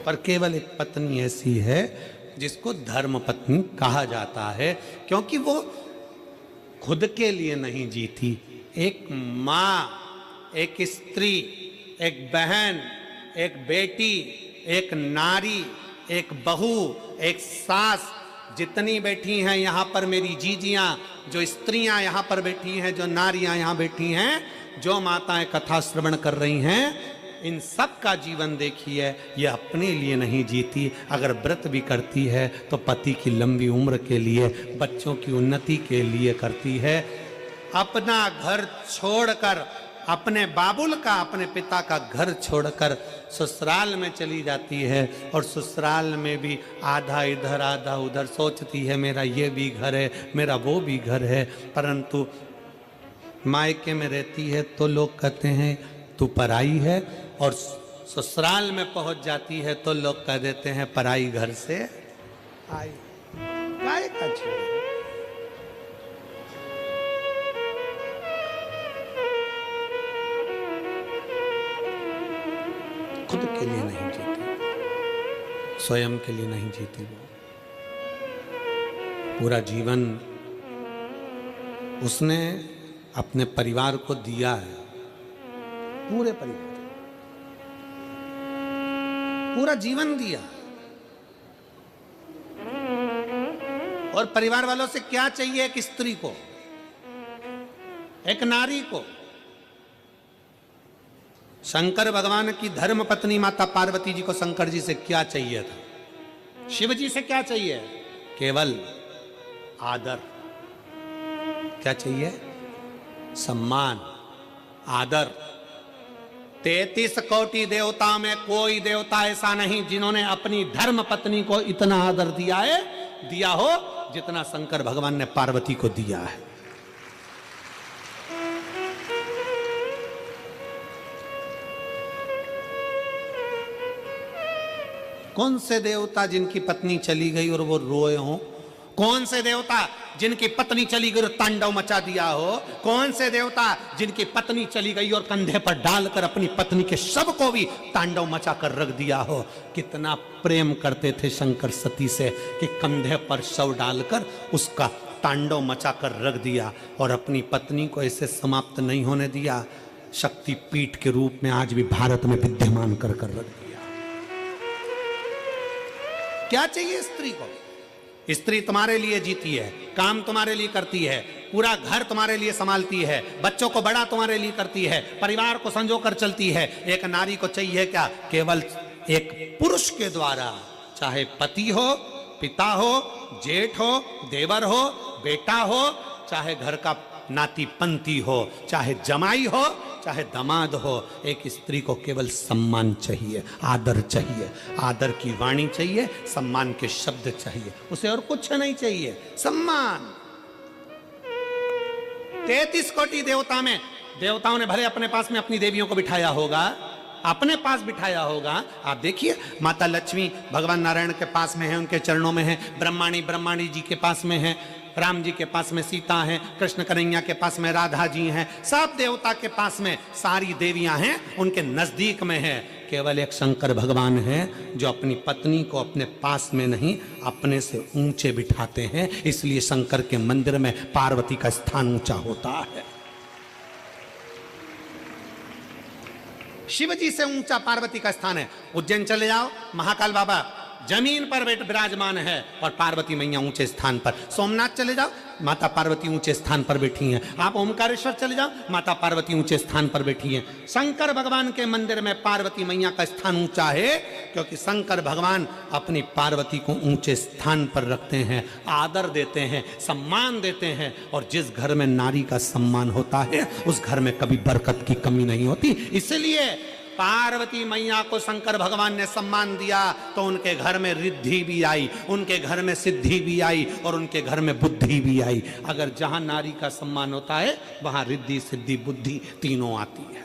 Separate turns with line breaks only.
पर केवल एक पत्नी ऐसी है जिसको धर्म पत्नी कहा जाता है, क्योंकि वो खुद के लिए नहीं जीती। एक माँ, एक स्त्री, एक बहन, एक बेटी, एक नारी, एक बहू, एक सास, जितनी बैठी हैं यहाँ पर मेरी जीजियाँ, जो स्त्रियाँ यहाँ पर बैठी हैं, जो नारियाँ यहाँ बैठी हैं, जो माताएं कथा श्रवण कर रही हैं, इन सब का जीवन देखिए, ये अपने लिए नहीं जीती। अगर व्रत भी करती है तो पति की लंबी उम्र के लिए, बच्चों की उन्नति के लिए करती है। अपना घर छोड़कर, अपने बाबुल का, अपने पिता का घर छोड़कर ससुराल में चली जाती है, और ससुराल में भी आधा इधर आधा उधर सोचती है मेरा ये भी घर है, मेरा वो भी घर है। परंतु मायके में रहती है तो लोग कहते हैं तू पराई है, और ससुराल में पहुंच जाती है तो लोग कह देते हैं पराई घर से आई। काय का छेड़? खुद के लिए नहीं जीती, स्वयं के लिए नहीं जीती। वो पूरा जीवन उसने अपने परिवार को दिया है, पूरे परिवार, पूरा जीवन दिया। और परिवार वालों से क्या चाहिए एक स्त्री को, एक नारी को? शंकर भगवान की धर्म पत्नी माता पार्वती जी को शंकर जी से क्या चाहिए था? शिव जी से क्या चाहिए? केवल आदर। क्या चाहिए? सम्मान, आदर। 33 कोटि देवता में कोई देवता ऐसा नहीं जिन्होंने अपनी धर्म पत्नी को इतना आदर दिया हो जितना शंकर भगवान ने पार्वती को दिया है। कौन से देवता जिनकी पत्नी चली गई और वो रोए हों? कौन से देवता जिनकी पत्नी चली गई और तांडव मचा दिया हो? कौन से देवता जिनकी पत्नी चली गई और कंधे पर डालकर अपनी पत्नी के शव को भी तांडव मचा कर रख दिया हो? कितना प्रेम करते थे शंकर सती से कि कंधे पर शव डालकर उसका तांडव मचा कर रख दिया, और अपनी पत्नी को ऐसे समाप्त नहीं होने दिया। शक्तिपीठ के रूप में आज भी भारत में विद्यमान कर रख दिया। क्या चाहिए स्त्री को? स्त्री तुम्हारे लिए जीती है, काम तुम्हारे लिए करती है, पूरा घर तुम्हारे लिए संभालती है, बच्चों को बड़ा तुम्हारे लिए करती है, परिवार को संजो कर चलती है। एक नारी को चाहिए क्या? केवल एक पुरुष के द्वारा, चाहे पति हो, पिता हो, जेठ हो, देवर हो, बेटा हो, चाहे घर का नाती पंती हो, चाहे जमाई हो, चाहे दामाद हो, एक स्त्री को केवल सम्मान चाहिए, आदर चाहिए, आदर की वाणी चाहिए, सम्मान के शब्द चाहिए, उसे और कुछ नहीं चाहिए। सम्मान। 33 कोटि देवता में, देवताओं ने भले अपने पास में अपनी देवियों को बिठाया होगा, अपने पास बिठाया होगा। आप देखिए, माता लक्ष्मी भगवान नारायण के पास में है, उनके चरणों में है। ब्रह्माणी जी के पास में है, राम जी के पास में सीता हैं, कृष्ण कन्हैया के पास में राधा जी हैं, सब देवता के पास में सारी देवियां हैं, उनके नजदीक में है। केवल एक शंकर भगवान है जो अपनी पत्नी को अपने पास में नहीं, अपने से ऊंचे बिठाते हैं। इसलिए शंकर के मंदिर में पार्वती का स्थान ऊंचा होता है। शिव जी से ऊंचा पार्वती का स्थान है। उज्जैन चले जाओ, महाकाल बाबा जमीन पर विराजमान है और पार्वती मैया ऊंचे स्थान पर। सोमनाथ चले जाओ, माता पार्वती ऊंचे स्थान पर बैठी हैं। आप ओमकारेश्वर चले जाओ, माता पार्वती ऊंचे स्थान पर बैठी हैं। शंकर भगवान के मंदिर में पार्वती मैया का स्थान ऊंचा है, क्योंकि शंकर भगवान अपनी पार्वती को ऊंचे स्थान पर रखते हैं, आदर देते हैं, सम्मान देते हैं। और जिस घर में नारी का सम्मान होता है उस घर में कभी बरकत की कमी नहीं होती। इसलिए पार्वती मैया को शंकर भगवान ने सम्मान दिया तो उनके घर में रिद्धि भी आई, उनके घर में सिद्धि भी आई और उनके घर में बुद्धि भी आई। अगर जहां नारी का सम्मान होता है वहां रिद्धि सिद्धि बुद्धि तीनों आती है।